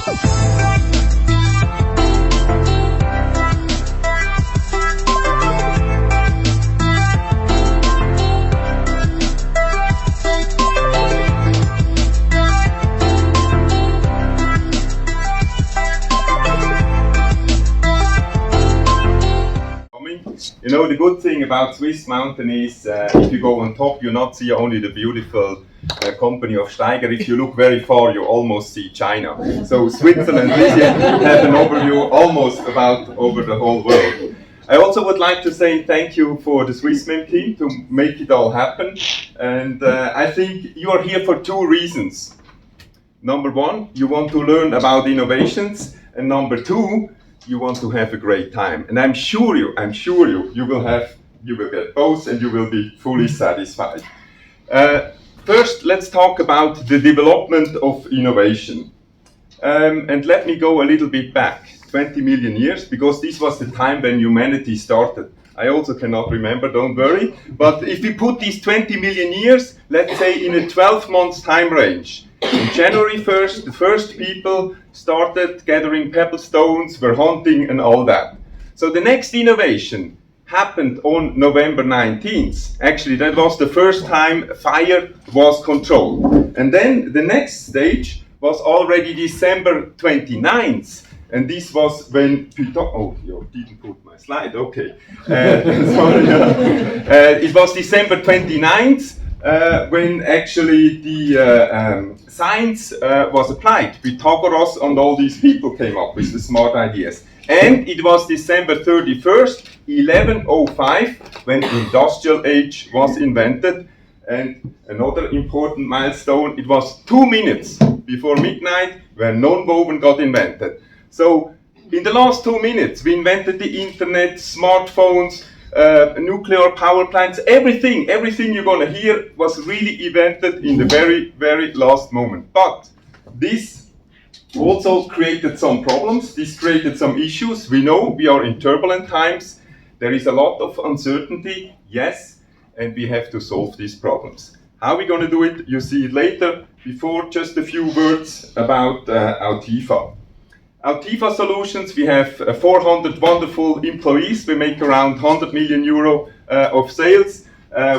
You know, the good thing about Swiss Mountain is if you go on top, you not see only the beautiful company of Steiger. If you look very far, you almost see China. So Switzerland really has an overview almost about over the whole world. I also would like to say thank you for the Swissmem team to make it all happen. And I think you are here for two reasons. Number one, you want to learn about innovations. And number two, you want to have a great time. And I'm sure you will get both and you will be fully satisfied. First, let's talk about the development of innovation. And let me go a little bit back, 20 million years, because this was the time when humanity started. I also cannot remember, don't worry. But if we put these 20 million years, let's say in a 12 months time range, on January 1st, the first people started gathering pebble stones, were hunting and all that. So the next innovation happened on November 19th. Actually, that was the first time fire was controlled. And then the next stage was already December 29th. And this was when oh, you didn't put my slide, okay. Sorry. It was December 29th. When actually the science was applied. Pythagoras and all these people came up with the smart ideas. And it was December 31st, 1105, when the industrial age was invented. And another important milestone, it was 2 minutes before midnight when non-woven got invented. So in the last 2 minutes, we invented the internet, smartphones, nuclear power plants, everything you're going to hear was really invented in the very, very last moment. But this also created some problems. This created some issues. We know we are in turbulent times. There is a lot of uncertainty, yes, and we have to solve these problems. How are we going to do it? You see it later. Before, just a few words about Autefa. Autefa Solutions, we have 400 wonderful employees. We make around 100 million euro of sales.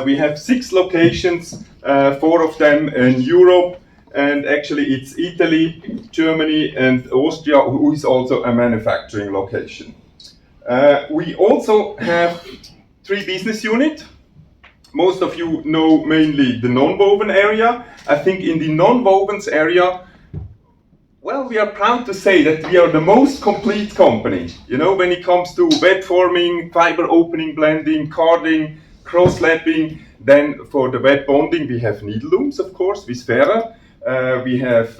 We have 6 locations, 4 of them in Europe. And actually it's Italy, Germany and Austria, who is also a manufacturing location. We also have 3 business units. Most of you know mainly the non-woven area. I think in the non-wovens area, well, we are proud to say that we are the most complete company. You know, when it comes to web forming, fiber opening, blending, carding, cross-lapping, then for the web bonding, we have needle looms, of course, with Vera. We have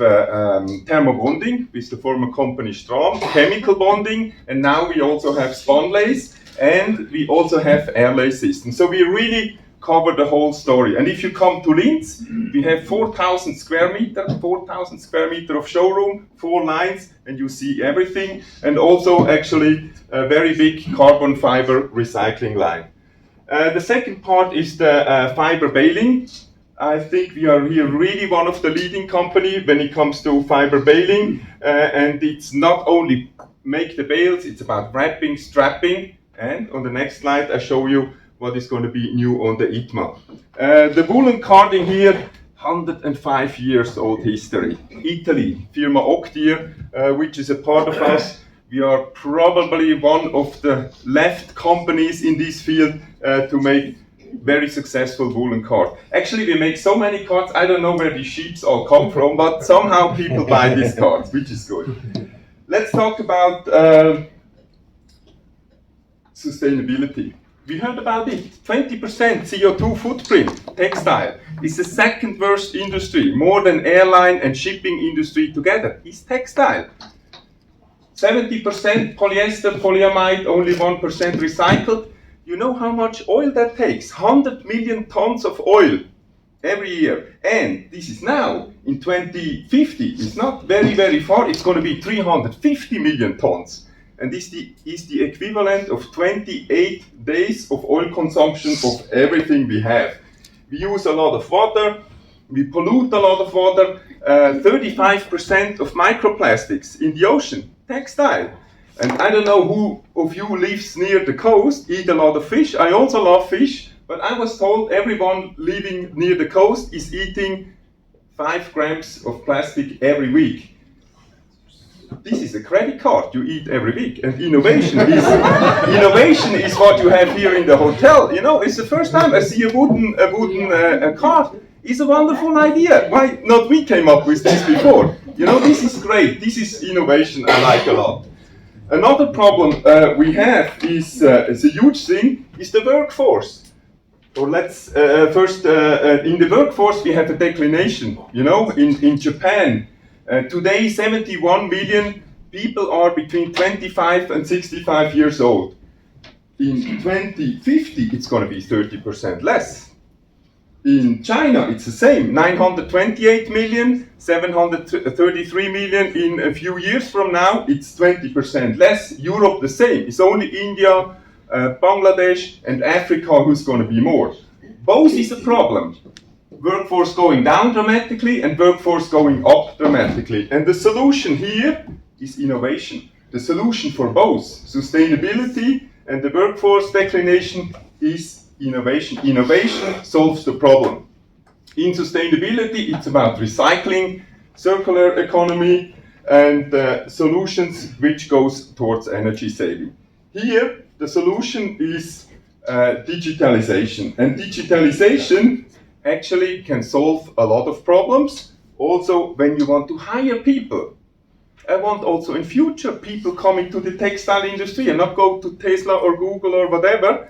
thermobonding with the former company Stram, chemical bonding, and now we also have spunlace, and we also have airlay systems. So we really cover the whole story. And if you come to Linz, we have 4,000 square meter of showroom, 4 lines, and you see everything. And also actually a very big carbon fiber recycling line. The second part is the fiber baling. I think we are here really one of the leading company when it comes to fiber baling. And it's not only make the bales, it's about wrapping, strapping. And on the next slide, I show you what is going to be new on the ITMA. The woolen carding here, 105 years old history. Italy, firma Octier, which is a part of us. We are probably one of the left companies in this field to make very successful woolen card. Actually, we make so many cards, I don't know where the sheets all come from, but somehow people buy these cards, which is good. Let's talk about sustainability. We heard about it, 20% CO2 footprint, textile. It's the second worst industry, more than airline and shipping industry together, is textile. 70% polyester, polyamide, only 1% recycled. You know how much oil that takes? 100 million tons of oil every year. And this is now, in 2050, it's not very, very far, it's going to be 350 million tons. And this is the equivalent of 28 days of oil consumption of everything we have. We use a lot of water, We pollute a lot of water. 35% of microplastics in the ocean. Textile. And I don't know who of you lives near the coast, eat a lot of fish. I also love fish, but I was told everyone living near the coast is eating 5 grams of plastic every week. This is a credit card you eat every week, and innovation is what you have here in the hotel. You know, it's the first time I see a wooden card. It's a wonderful idea. Why not we came up with this before? You know, this is great. This is innovation I like a lot. Another problem we have is a huge thing, is the workforce. Or let's first, in the workforce we have a declination. You know, in Japan, today 71 million people are between 25 and 65 years old. In 2050 it's going to be 30% less. In China it's the same, 928 million, 733 million in a few years from now, it's 20% less. Europe the same, it's only India, Bangladesh and Africa who's going to be more. Both is a problem. Workforce going down dramatically and workforce going up dramatically. And the solution here is innovation. The solution for both sustainability and the workforce declination is innovation. Innovation solves the problem. In sustainability, it's about recycling, circular economy, and solutions which goes towards energy saving. Here, the solution is digitalization. And digitalization actually can solve a lot of problems. Also, when you want to hire people. I want also in future people coming to the textile industry and not go to Tesla or Google or whatever.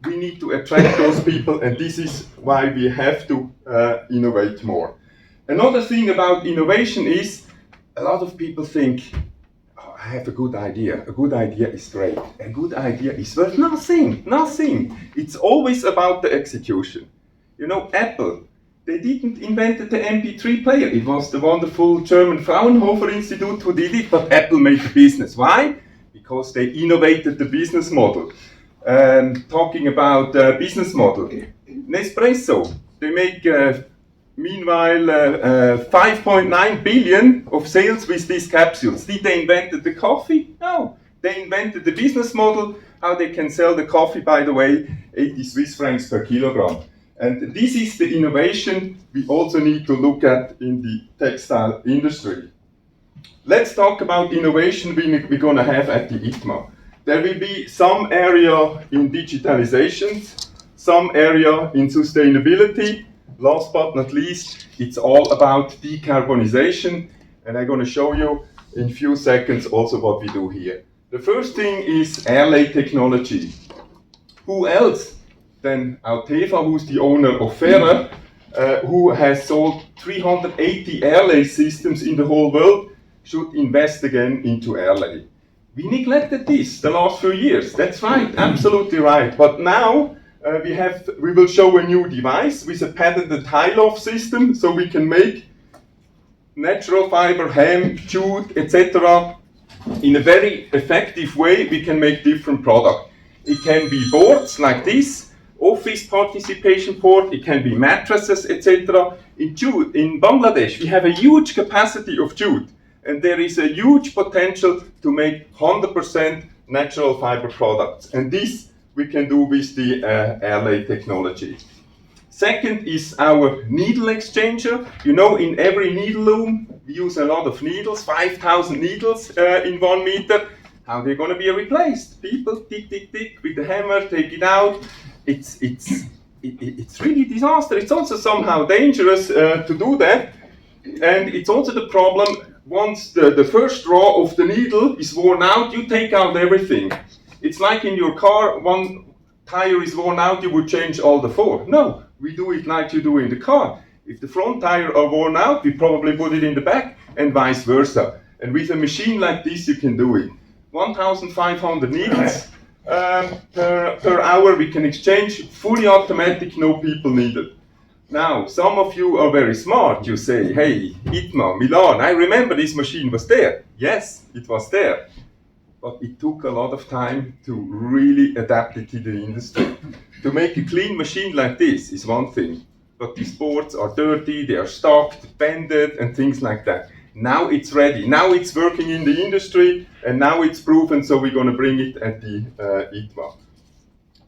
We need to attract those people, and this is why we have to innovate more. Another thing about innovation is a lot of people think, oh, I have a good idea. A good idea is great. A good idea is worth nothing. It's always about the execution. You know, Apple, they didn't invent the MP3 player. It was the wonderful German Fraunhofer Institute who did it, but Apple made the business. Why? Because they innovated the business model. Talking about business model, Nespresso, they make meanwhile 5.9 billion of sales with these capsules. Did they invent the coffee? No, they invented the business model, how they can sell the coffee, by the way, 80 Swiss francs per kilogram. And this is the innovation we also need to look at in the textile industry. Let's talk about innovation we're going to have at the ITMA. There will be some area in digitalization, some area in sustainability. Last but not least, it's all about decarbonization. And I'm going to show you in a few seconds also what we do here. The first thing is airlay technology. Who else than Autefa, who's the owner of Ferrer, who has sold 380 airlay systems in the whole world, should invest again into airlay. We neglected this the last few years. That's right, absolutely right. But now we will show a new device with a patented high-loft system, so we can make natural fiber, hemp, jute, etc. in a very effective way. We can make different products. It can be boards like this, office participation board. It can be mattresses, etc. In jute, in Bangladesh, we have a huge capacity of jute. And there is a huge potential to make 100% natural fiber products. And this we can do with the airlay technology. Second is our needle exchanger. You know, in every needle loom, we use a lot of needles, 5,000 needles in 1 meter. How they're going to be replaced? People tick, tick, tick with the hammer, take it out. It's really disaster. It's also somehow dangerous to do that. And it's also the problem, once the first draw of the needle is worn out, you take out everything. It's like in your car, one tire is worn out, you would change all the 4. No, we do it like you do in the car. If the front tire are worn out, we probably put it in the back, and vice versa. And with a machine like this, you can do it. 1,500 needles per hour we can exchange, fully automatic, no people needed. Now, some of you are very smart. You say, hey, ITMA, Milan, I remember this machine was there. Yes, it was there. But it took a lot of time to really adapt it to the industry. To make a clean machine like this is one thing. but these boards are dirty, they are stocked, bended, and things like that. Now it's ready. Now it's working in the industry, and now it's proven, so we're going to bring it at the ITMA.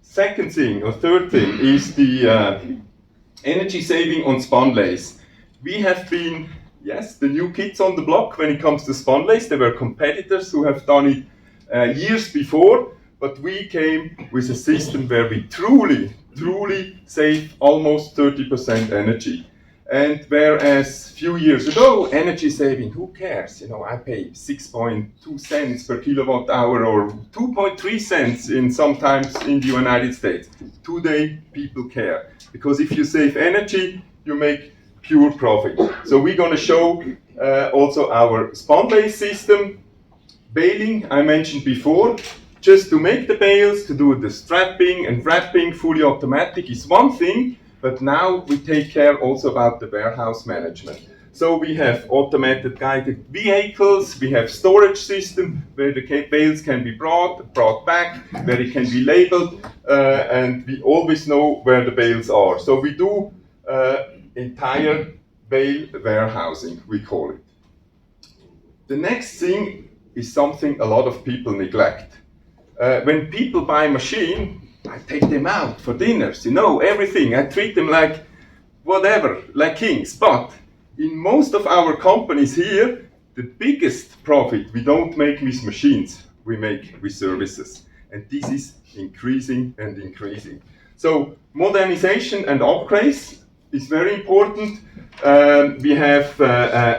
Second thing, or third thing, is the energy saving on spunlace. We have been, yes, the new kids on the block when it comes to spunlace. There were competitors who have done it years before, but we came with a system where we truly save almost 30% energy. And whereas a few years ago, energy saving, who cares? You know, I pay 6.2 cents per kilowatt hour or 2.3 cents sometimes in the United States. Today, people care. Because if you save energy, you make pure profit. So we're going to show also our spunlace system. Baling, I mentioned before. Just to make the bales, to do the strapping and wrapping fully automatic is one thing. But now we take care also about the warehouse management. So we have automated guided vehicles, we have storage system where the bales can be brought back, where it can be labeled, and we always know where the bales are. So we do entire bale warehousing, we call it. The next thing is something a lot of people neglect. When people buy a machine, I take them out for dinners, you know, everything. I treat them like whatever, like kings. But in most of our companies here, the biggest profit we don't make with machines, we make with services. And this is increasing and increasing. So modernization and upgrades is very important. We have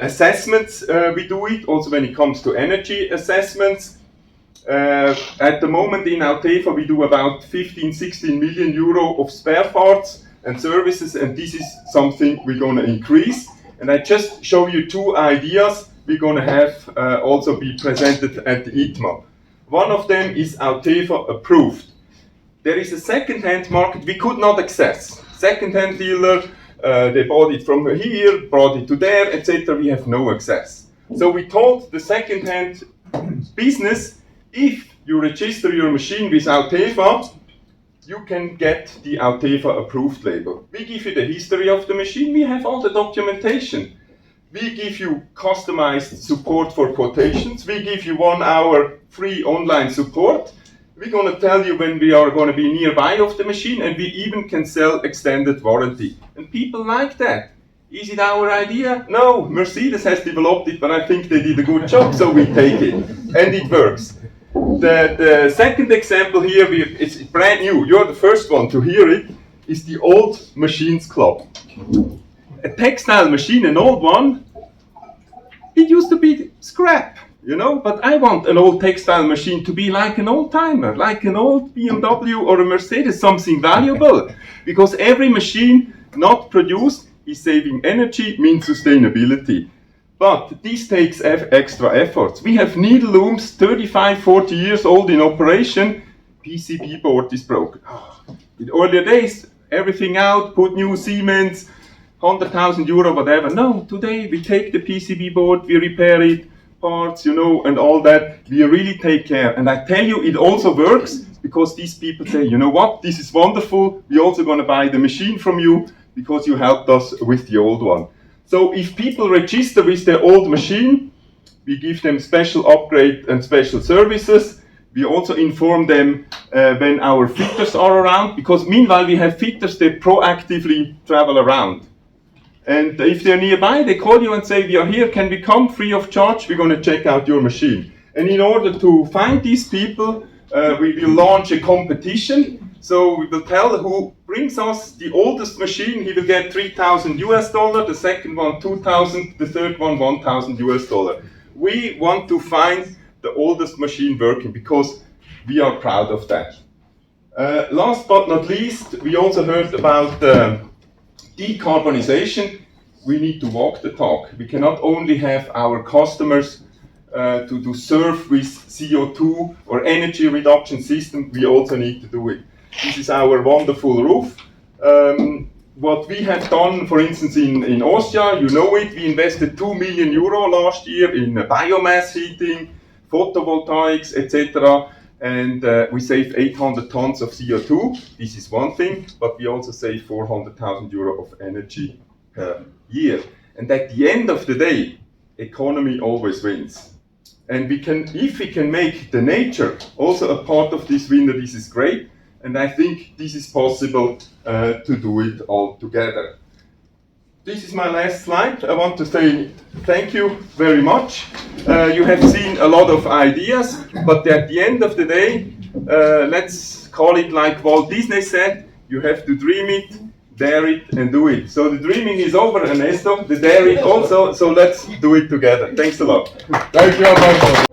assessments, we do it, also when it comes to energy assessments. At the moment in Autefa we do about 15-16 million euro of spare parts and services, and this is something we're going to increase. And I just show you two ideas we're going to have also be presented at the ITMA. One of them is Autefa approved. There is a second-hand market we could not access. Second-hand dealer, they bought it from here, brought it to there, etc. We have no access. So we told the second-hand business, if you register your machine with Autefa, you can get the Autefa approved label. We give you the history of the machine, we have all the documentation. We give you customized support for quotations, we give you 1 hour free online support. We're going to tell you when we are going to be nearby of the machine, and we even can sell extended warranty. And people like that. Is it our idea? No, Mercedes has developed it, but I think they did a good job, so we take it. And it works. The second example here, it's brand new, you're the first one to hear it, is the Old Machines Club. A textile machine, an old one, it used to be scrap, you know, but I want an old textile machine to be like an old timer, like an old BMW or a Mercedes, something valuable. Because every machine not produced is saving energy, means sustainability. But this takes extra efforts. We have needle looms, 35, 40 years old in operation. PCB board is broken. In earlier days, everything out, put new Siemens, 100,000 euro, whatever. No, today we take the PCB board, we repair it, parts, you know, and all that. We really take care. And I tell you, it also works because these people say, you know what, this is wonderful. We're also going to buy the machine from you because you helped us with the old one. So if people register with their old machine, we give them special upgrade and special services. We also inform them when our fitters are around, because meanwhile we have fitters that proactively travel around. And if they're nearby, they call you and say, we are here, can we come free of charge? We're going to check out your machine. And in order to find these people, we will launch a competition. So we will tell who brings us the oldest machine, he will get $3,000 US, the second one 2,000, the third one $1,000 US. We want to find the oldest machine working because we are proud of that. Last but not least, we also heard about decarbonization. We need to walk the talk. We cannot only have our customers to serve with CO2 or energy reduction system, we also need to do it. This is our wonderful roof. What we have done, for instance, in Austria, you know it, we invested 2 million euro last year in biomass heating, photovoltaics, etc. and we save 800 tons of CO2. This is one thing, but we also save 400,000 euro of energy per year. And at the end of the day, economy always wins. And if we can make the nature also a part of this winner, this is great. And I think this is possible to do it all together. This is my last slide. I want to say thank you very much. You have seen a lot of ideas, but at the end of the day, let's call it like Walt Disney said, you have to dream it, dare it, and do it. So the dreaming is over, Ernesto, the dare it also, so let's do it together. Thanks a lot. Thank you, Alberto.